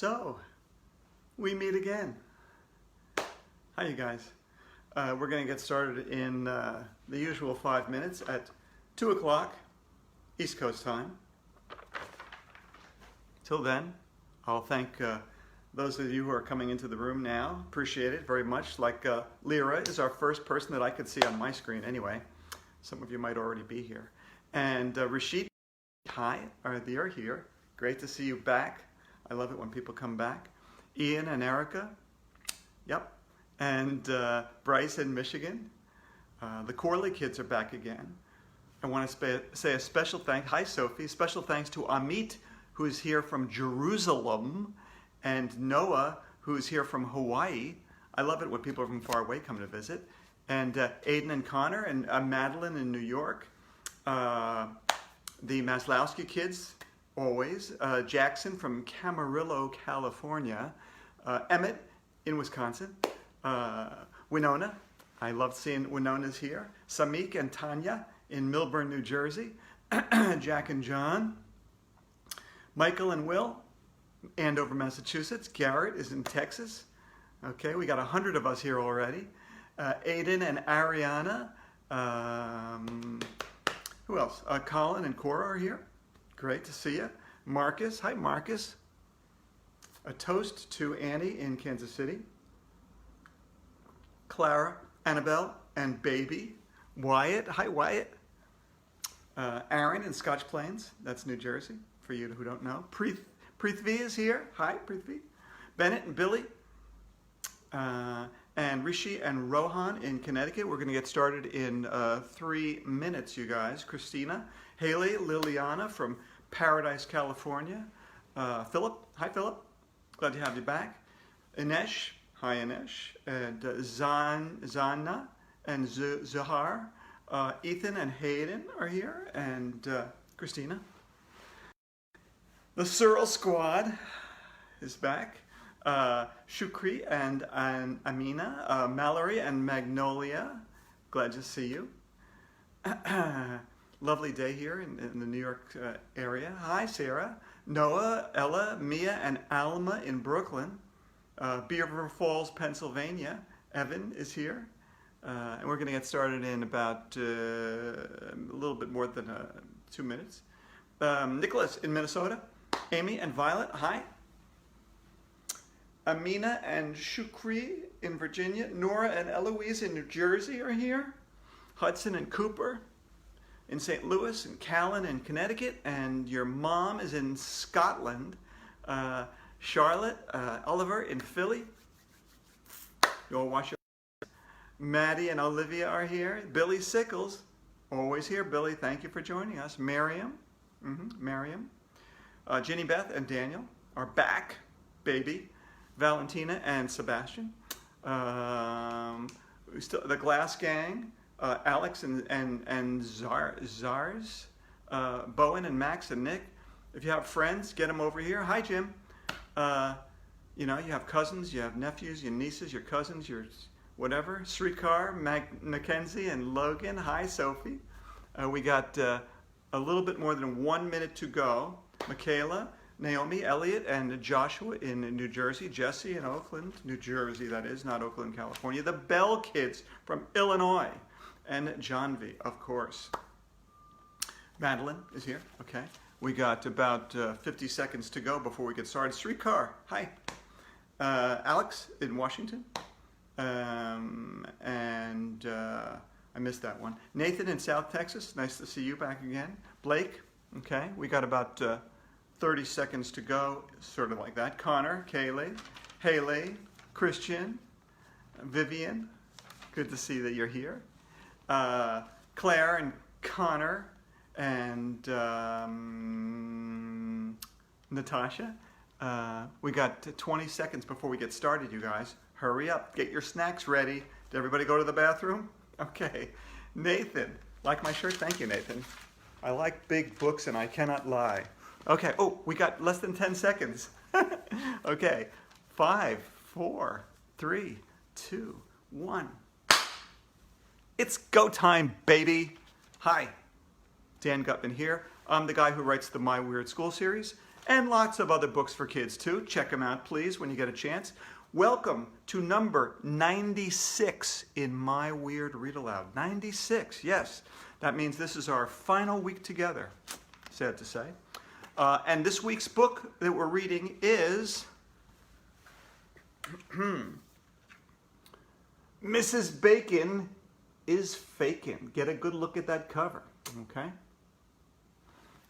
So, we meet again. Hi, you guys. We're going to get started in the usual 5 minutes at 2 o'clock East Coast time. Till then, I'll thank those of you who are coming into the room now. Appreciate it very much. Like Lyra is our first person that I could see on my screen anyway. Some of you might already be here. And Rashid, hi, they're here. Great to see you back. I love it when people come back. Ian and Erica, yep. And Bryce in Michigan. The Corley kids are back again. I want to say a special thanks. Hi, Sophie. Special thanks to Amit, who is here from Jerusalem, and Noah, who is here from Hawaii. I love it when people from far away come to visit. And Aiden and Connor, and Madeline in New York. The Maslowski kids, always. Jackson from Camarillo, California. Emmett in Wisconsin. Winona, I love seeing Winona's here. Samik and Tanya in Milburn, New Jersey. Jack and John. Michael and Will, Andover, Massachusetts. Garrett is in Texas. Okay, we got 100 of us here already. Aiden and Ariana. Who else? Colin and Cora are here. Great to see you. Marcus. Hi, Marcus. A toast to Annie in Kansas City. Clara, Annabelle, and Baby. Wyatt. Hi, Wyatt. Aaron in Scotch Plains. That's New Jersey, for you who don't know. Prithvi is here. Hi, Prithvi. Bennett and Billy. And Rishi and Rohan in Connecticut. We're going to get started in 3 minutes, you guys. Christina. Haley, Liliana from Paradise, California. Philip. Hi, Philip. Glad to have you back. Inesh. Hi, Inesh. And Zanna and Zahar. Ethan and Hayden are here. And Christina. The Searle Squad is back. Shukri and Amina. Mallory and Magnolia. Glad to see you. Lovely day here in the New York area. Hi, Sarah. Noah, Ella, Mia, and Alma in Brooklyn. Beaver Falls, Pennsylvania. Evan is here. And we're going to get started in about a little bit more than 2 minutes. Nicholas in Minnesota. Amy and Violet, hi. Amina and Shukri in Virginia. Nora and Eloise in New Jersey are here. Hudson and Cooper in St. Louis, and Callan in Connecticut, and your mom is in Scotland. Charlotte, Oliver in Philly. You all wash your hands. Maddie and Olivia are here. Billy Sickles, always here. Billy, thank you for joining us. Miriam, Miriam. Ginny Beth and Daniel are back, baby. Valentina and Sebastian. The Glass Gang. Alex and Zars, Bowen and Max and Nick. If you have friends, get them over here. Hi, Jim. You know, you have cousins, you have nephews, your nieces, your cousins, your whatever. Srikar, Mackenzie, and Logan. Hi, Sophie. We got a little bit more than 1 minute to go. Michaela, Naomi, Elliot, and Joshua in New Jersey. Jesse in Oakland, New Jersey, that is, not Oakland, California. The Bell Kids from Illinois. And John V, of course. Madeline is here, okay. We got about 50 seconds to go before we get started. Srikar, hi. Alex in Washington. I missed that one. Nathan in South Texas, nice to see you back again. Blake, okay. We got about 30 seconds to go, sort of like that. Connor, Kaylee, Haley, Christian, Vivian, good to see that you're here. Claire and Connor and Natasha. We got 20 seconds before we get started, you guys. Hurry up. Get your snacks ready. Did everybody go to the bathroom? Okay. Nathan. Like my shirt? Thank you, Nathan. I like big books and I cannot lie. Okay. Oh, we got less than 10 seconds. Okay. 5, 4, 3, 2, 1. It's go time, baby. Hi, Dan Gutman here. I'm the guy who writes the My Weird School series and lots of other books for kids too. Check them out, please, when you get a chance. Welcome to number 96 in My Weird Read Aloud. 96, yes. That means this is our final week together, sad to say. And this week's book that we're reading is Mrs. Bacon is Fakin'. Get a good look at that cover, okay?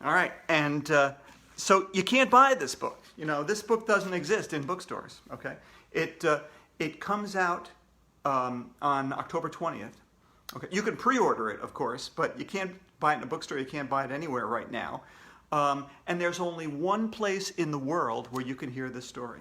All right, and so you can't buy this book. You know, this book doesn't exist in bookstores, okay? It comes out on October 20th. Okay, you can pre-order it, of course, but you can't buy it in a bookstore. You can't buy it anywhere right now. And there's only one place in the world where you can hear this story.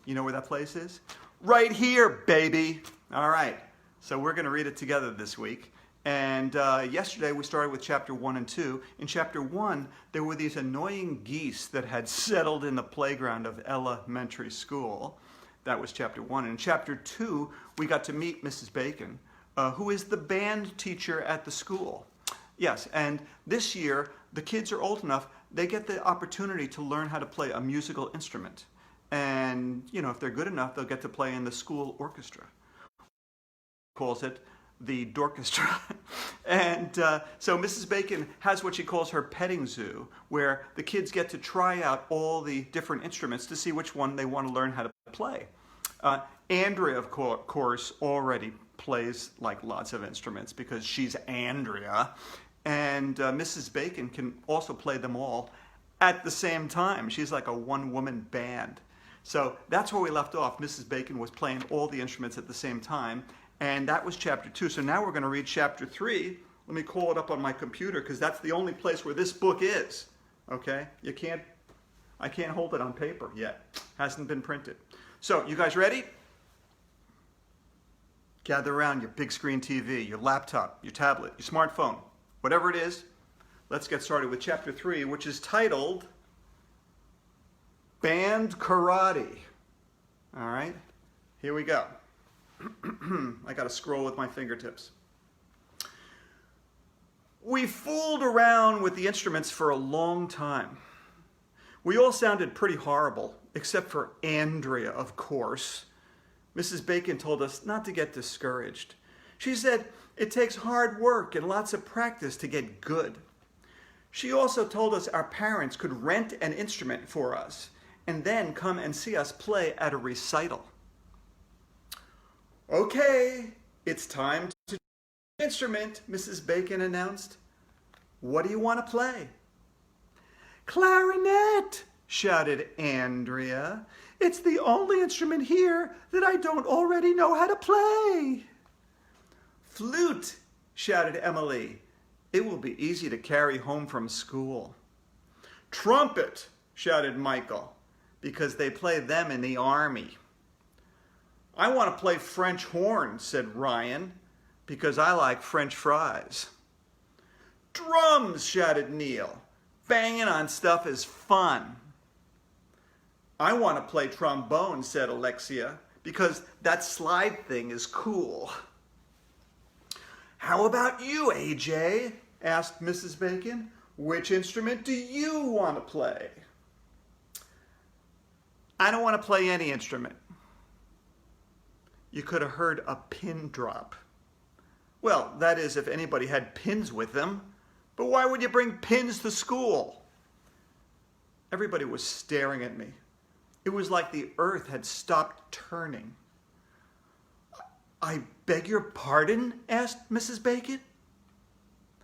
You know where that place is? Right here, baby. All right, so we're going to read it together this week. And yesterday we started with chapter 1 and 2. In chapter 1, there were these annoying geese that had settled in the playground of elementary school. That was chapter 1. And in chapter 2, we got to meet Mrs. Bacon, who is the band teacher at the school. Yes, and this year, the kids are old enough, they get the opportunity to learn how to play a musical instrument. And, you know, if they're good enough, they'll get to play in the school orchestra. Calls it the Dorchestra. And so Mrs. Bacon has what she calls her petting zoo, where the kids get to try out all the different instruments to see which one they want to learn how to play. Andrea, of course, already plays like lots of instruments because she's Andrea. And Mrs. Bacon can also play them all at the same time. She's like a one-woman band. So that's where we left off. Mrs. Bacon was playing all the instruments at the same time. And that was chapter 2. So now we're going to read chapter 3. Let me call it up on my computer because that's the only place where this book is. Okay? I can't hold it on paper yet. Hasn't been printed. So, you guys ready? Gather around your big screen TV, your laptop, your tablet, your smartphone, whatever it is. Let's get started with chapter 3, which is titled Band Karate. All right, here we go. I got to scroll with my fingertips. We fooled around with the instruments for a long time. We all sounded pretty horrible, except for Andrea, of course. Mrs. Bacon told us not to get discouraged. She said it takes hard work and lots of practice to get good. She also told us our parents could rent an instrument for us and then come and see us play at a recital. Okay, it's time to the instrument, Mrs. Bacon announced. What do you want to play? Clarinet, shouted Andrea. It's the only instrument here that I don't already know how to play. Flute, shouted Emily. It will be easy to carry home from school. Trumpet, shouted Michael, because they play them in the army. I want to play French horn, said Ryan, because I like French fries. Drums, shouted Neil. Banging on stuff is fun. I want to play trombone, said Alexia, because that slide thing is cool. How about you, AJ? Asked Mrs. Bacon. Which instrument do you want to play? I don't want to play any instrument. You could have heard a pin drop. Well, that is if anybody had pins with them. But why would you bring pins to school? Everybody was staring at me. It was like the earth had stopped turning. I beg your pardon? Asked Mrs. Bacon.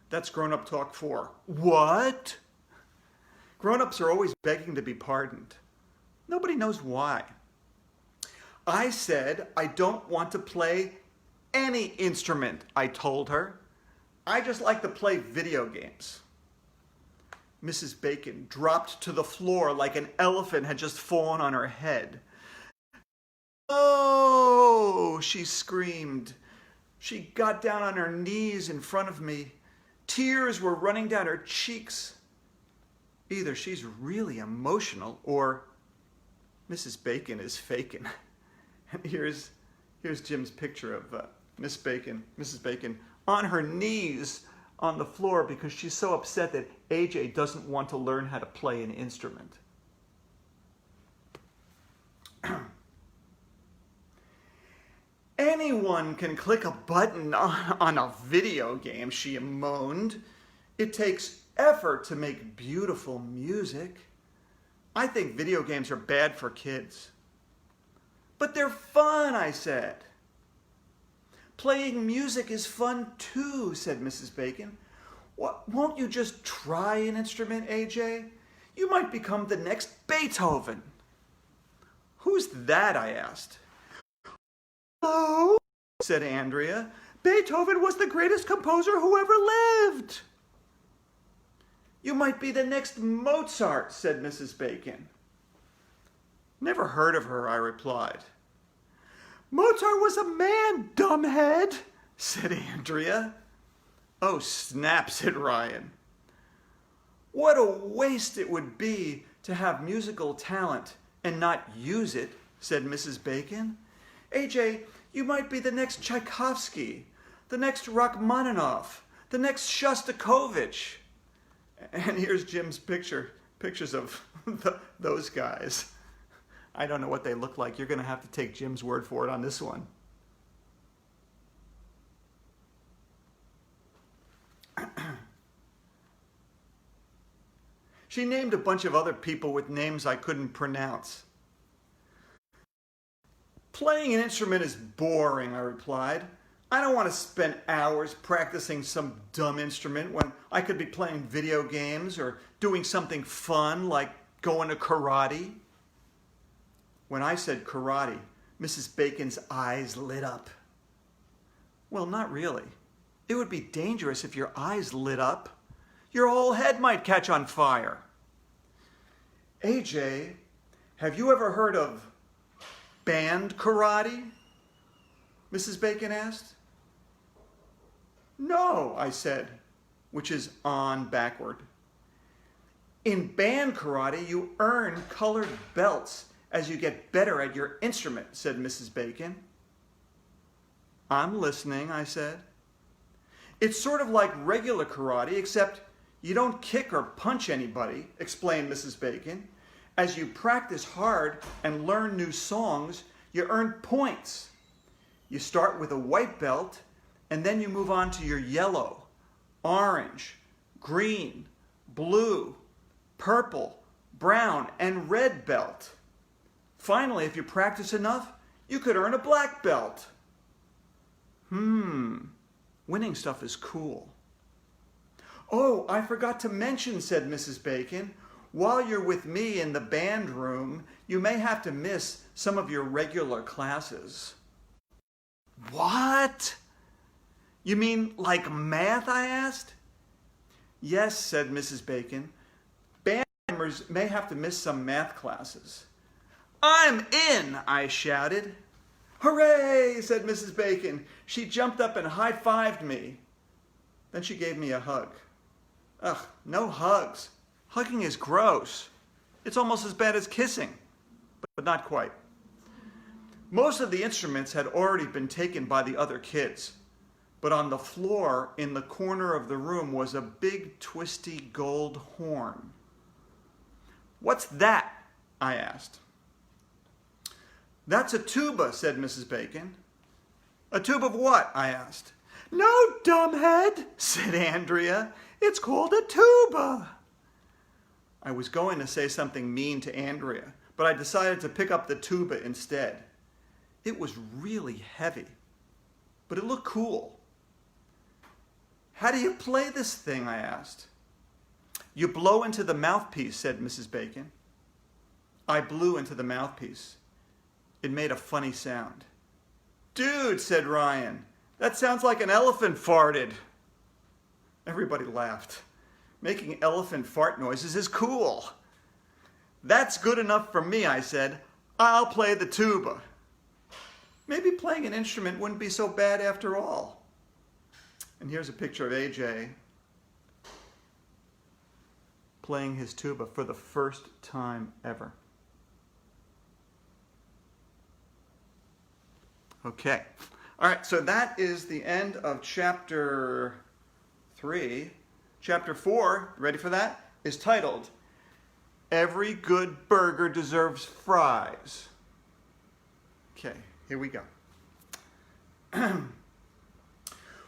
That's grown-up talk 4. What? Grown-ups are always begging to be pardoned. Nobody knows why. I said I don't want to play any instrument, I told her. I just like to play video games. Mrs. Bacon dropped to the floor like an elephant had just fallen on her head. Oh, she screamed. She got down on her knees in front of me. Tears were running down her cheeks. Either she's really emotional or Mrs. Bacon is faking. And here's Jim's picture of Mrs. Bacon on her knees on the floor because she's so upset that AJ doesn't want to learn how to play an instrument. Anyone can click a button on a video game, she moaned. It takes effort to make beautiful music. I think video games are bad for kids. But they're fun, I said. Playing music is fun too, said Mrs. Bacon. Won't you just try an instrument, AJ? You might become the next Beethoven. Who's that? I asked. Hello, said Andrea. Beethoven was the greatest composer who ever lived. You might be the next Mozart, said Mrs. Bacon. Never heard of her, I replied. Mozart was a man, dumbhead, said Andrea. Oh, snap, said Ryan. What a waste it would be to have musical talent and not use it, said Mrs. Bacon. AJ, you might be the next Tchaikovsky, the next Rachmaninoff, the next Shostakovich. And here's Jim's pictures of those guys. I don't know what they look like. You're going to have to take Jim's word for it on this one. She named a bunch of other people with names I couldn't pronounce. Playing an instrument is boring, I replied. I don't want to spend hours practicing some dumb instrument when I could be playing video games or doing something fun like going to karate. When I said karate, Mrs. Bacon's eyes lit up. Well, not really. It would be dangerous if your eyes lit up. Your whole head might catch on fire. AJ, have you ever heard of band karate? Mrs. Bacon asked. No, I said, which is on backward. In band karate, you earn colored belts as you get better at your instrument, said Mrs. Bacon. I'm listening, I said. It's sort of like regular karate, except you don't kick or punch anybody, explained Mrs. Bacon. As you practice hard and learn new songs, you earn points. You start with a white belt, and then you move on to your yellow, orange, green, blue, purple, brown, and red belt. Finally, if you practice enough, you could earn a black belt. Winning stuff is cool. Oh, I forgot to mention, said Mrs. Bacon, while you're with me in the band room, you may have to miss some of your regular classes. What? You mean like math, I asked? Yes, said Mrs. Bacon. Band members may have to miss some math classes. I'm in, I shouted. Hooray, said Mrs. Bacon. She jumped up and high-fived me. Then she gave me a hug. Ugh, no hugs. Hugging is gross. It's almost as bad as kissing, but not quite. Most of the instruments had already been taken by the other kids, but on the floor in the corner of the room was a big twisty gold horn. What's that? I asked. That's a tuba, said Mrs. Bacon. A tube of what? I asked. No, dumbhead, said Andrea. It's called a tuba. I was going to say something mean to Andrea, but I decided to pick up the tuba instead. It was really heavy, but it looked cool. How do you play this thing? I asked. You blow into the mouthpiece, said Mrs. Bacon. I blew into the mouthpiece. It made a funny sound. Dude, said Ryan, that sounds like an elephant farted. Everybody laughed. Making elephant fart noises is cool. That's good enough for me, I said. I'll play the tuba. Maybe playing an instrument wouldn't be so bad after all. And here's a picture of AJ playing his tuba for the first time ever. Okay. All right, so that is the end of chapter 3. Chapter 4, ready for that, is titled, Every Good Burger Deserves Fries. Okay, here we go.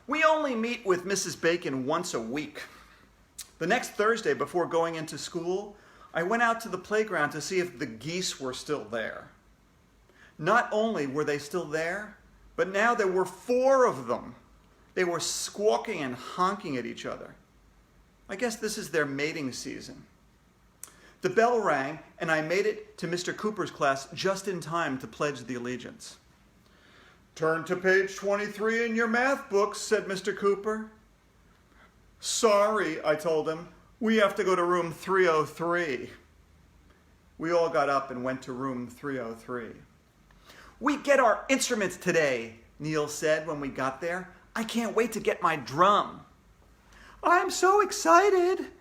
We only meet with Mrs. Bacon once a week. The next Thursday before going into school, I went out to the playground to see if the geese were still there. Not only were they still there, but now there were 4 of them. They were squawking and honking at each other. I guess this is their mating season. The bell rang, and I made it to Mr. Cooper's class just in time to pledge the allegiance. "Turn to page 23 in your math books," said Mr. Cooper. "Sorry," I told him. "We have to go to room 303. We all got up and went to room 303. "We get our instruments today," Neil said when we got there. "I can't wait to get my drum." "I'm so excited,"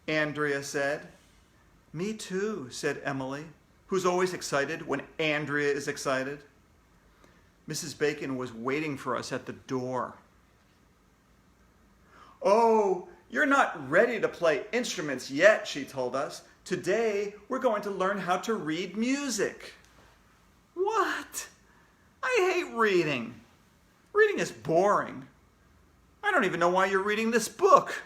Andrea said. "Me too," said Emily, who's always excited when Andrea is excited. Mrs. Bacon was waiting for us at the door. "Oh, you're not ready to play instruments yet," she told us. "Today, we're going to learn how to read music." What? I hate reading. Reading is boring. I don't even know why you're reading this book.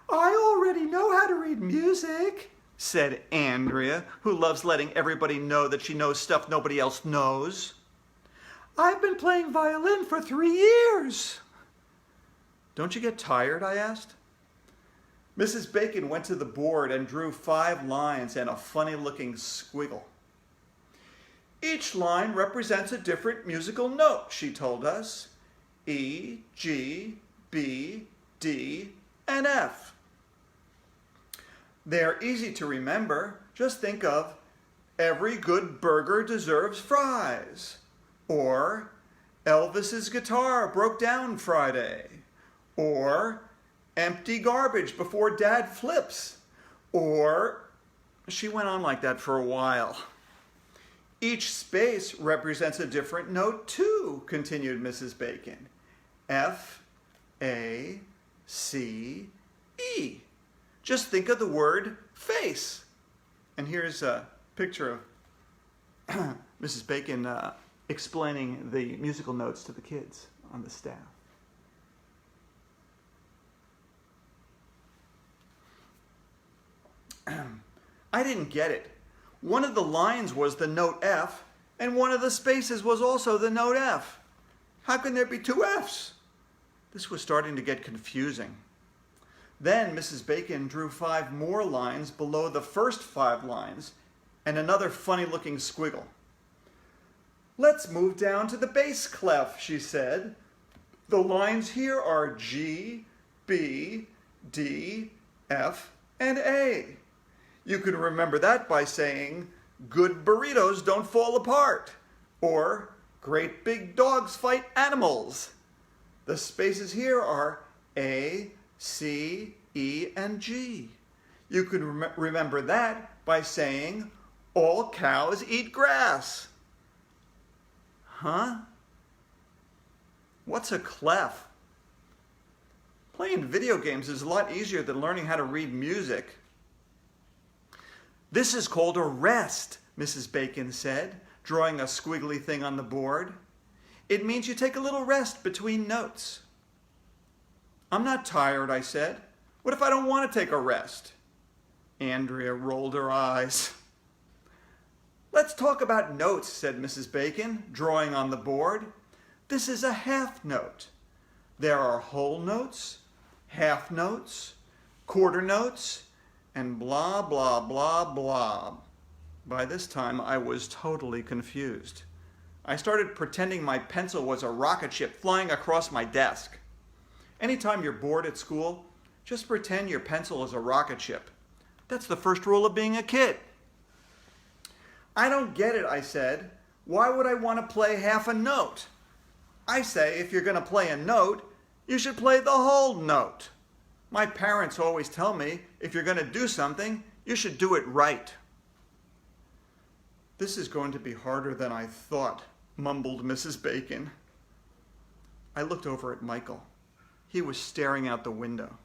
"I already know how to read music," said Andrea, who loves letting everybody know that she knows stuff nobody else knows. "I've been playing violin for 3 years. "Don't you get tired?" I asked. Mrs. Bacon went to the board and drew 5 lines and a funny-looking squiggle. "Each line represents a different musical note," she told us. E, G, B, D, and F. They're easy to remember. Just think of "Every good burger deserves fries," or "Elvis's guitar broke down Friday," or "Empty garbage before Dad flips," or... She went on like that for a while. "Each space represents a different note too," continued Mrs. Bacon. F, A, C, E. Just think of the word face. And here's a picture of Mrs. Bacon explaining the musical notes to the kids on the staff. I didn't get it. One of the lines was the note F, and one of the spaces was also the note F. How can there be 2 Fs? This was starting to get confusing. Then Mrs. Bacon drew 5 more lines below the first 5 lines and another funny-looking squiggle. "Let's move down to the bass clef," she said. "The lines here are G, B, D, F, and A. You can remember that by saying, 'Good burritos don't fall apart,' or 'Great big dogs fight animals.' The spaces here are A, C, E, and G. You can remember that by saying, 'All cows eat grass.'" Huh? What's a clef? Playing video games is a lot easier than learning how to read music. "This is called a rest," Mrs. Bacon said, drawing a squiggly thing on the board. "It means you take a little rest between notes." "I'm not tired," I said. "What if I don't want to take a rest?" Andrea rolled her eyes. "Let's talk about notes," said Mrs. Bacon, drawing on the board. "This is a half note. There are whole notes, half notes, quarter notes, and blah, blah, blah, blah." By this time, I was totally confused. I started pretending my pencil was a rocket ship flying across my desk. Anytime you're bored at school, just pretend your pencil is a rocket ship. That's the first rule of being a kid. "I don't get it," I said. "Why would I want to play half a note? I say if you're going to play a note, you should play the whole note. My parents always tell me if you're going to do something, you should do it right." "This is going to be harder than I thought," mumbled Mrs. Bacon. I looked over at Michael. He was staring out the window.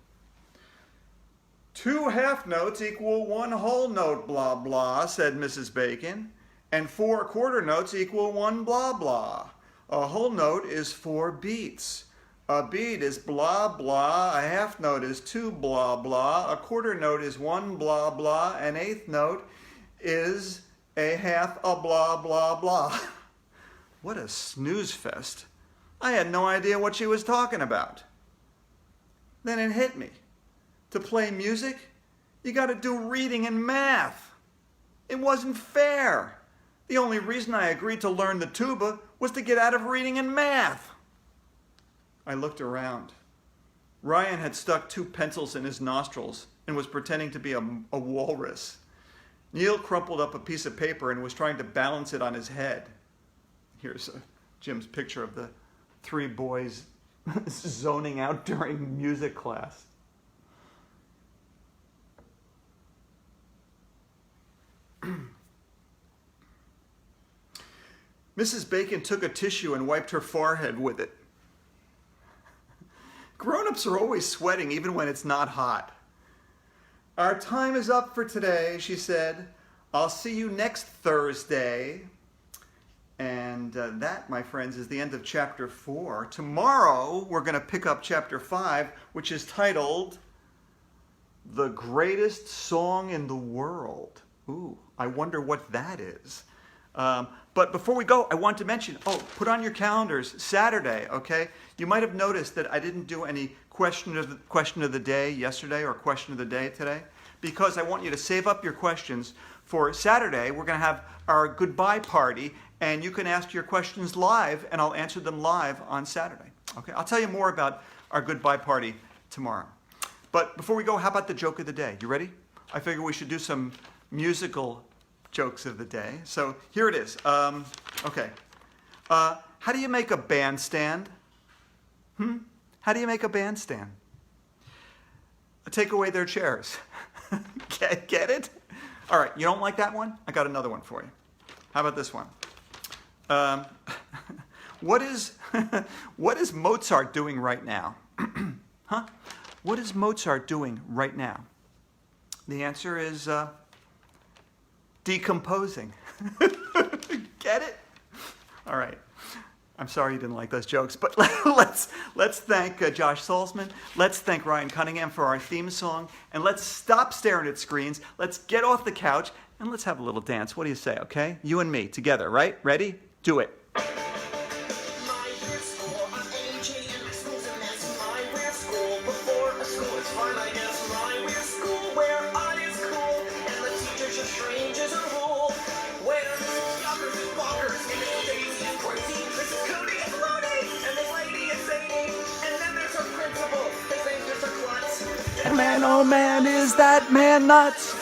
2 half notes equal 1 whole note, blah, blah, said Mrs. Bacon. And 4 quarter notes equal 1 blah, blah. A whole note is 4 beats. A beat is blah, blah. A half note is 2 blah, blah. A quarter note is 1 blah, blah. An eighth note is a half a blah, blah, blah. What a snooze fest. I had no idea what she was talking about. Then it hit me. To play music, you got to do reading and math. It wasn't fair. The only reason I agreed to learn the tuba was to get out of reading and math. I looked around. Ryan had stuck 2 pencils in his nostrils and was pretending to be a walrus. Neil crumpled up a piece of paper and was trying to balance it on his head. Here's Jim's picture of the 3 boys zoning out during music class. Mrs. Bacon took a tissue and wiped her forehead with it. Grown-ups are always sweating even when it's not hot. Our time is up for today, she said. I'll see you next Thursday. And that, my friends, is the end of chapter 4. Tomorrow, we're going to pick up chapter 5, which is titled The Greatest Song in the World. Ooh, I wonder what that is. But before we go, I want to mention, put on your calendars, Saturday, okay? You might have noticed that I didn't do any question of the day yesterday or question of the day today, because I want you to save up your questions for Saturday. We're going to have our goodbye party, and you can ask your questions live, and I'll answer them live on Saturday. Okay, I'll tell you more about our goodbye party tomorrow. But before we go, how about the joke of the day? You ready? I figure we should do some musical jokes of the day. So here it is. Okay. How do you make a bandstand? How do you make a bandstand? Take away their chairs. Get it? All right, you don't like that one? I got another one for you. How about this one? What is Mozart doing right now? Huh? What is Mozart doing right now? The answer is decomposing. Get it? All right. I'm sorry you didn't like those jokes, but let's thank Josh Salzman. Let's thank Ryan Cunningham for our theme song, and let's stop staring at screens. Let's get off the couch and let's have a little dance. What do you say? Okay, you and me together, right? Ready? Do it. Man, oh man, is that man nuts?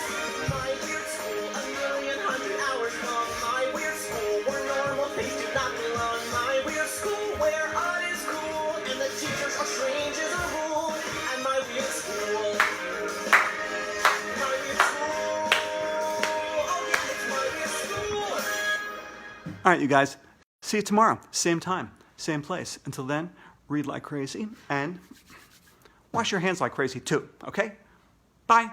My weird school, a million hundred hours long. My weird school, where normal things do not belong. My weird school, where art is cool, and the teachers are strange as a rule. And my weird school, oh yeah, it's my weird school. All right, you guys, see you tomorrow, same time, same place. Until then, read like crazy and wash your hands like crazy too, okay? Bye.